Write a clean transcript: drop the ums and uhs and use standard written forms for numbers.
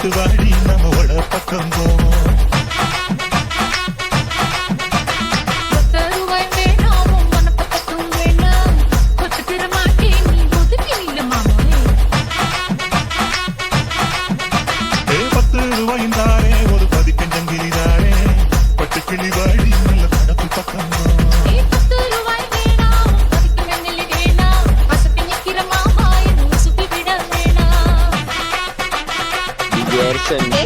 எடுத்து வாடி நம்மோட பக்கம் போவோம். ரூபாய்ந்தாரே ஒரு பதிக்கஞ்சங்கிலிதாரே பட்டு கிளி வாடி நல்ல படப்பு பக்கம் Gerson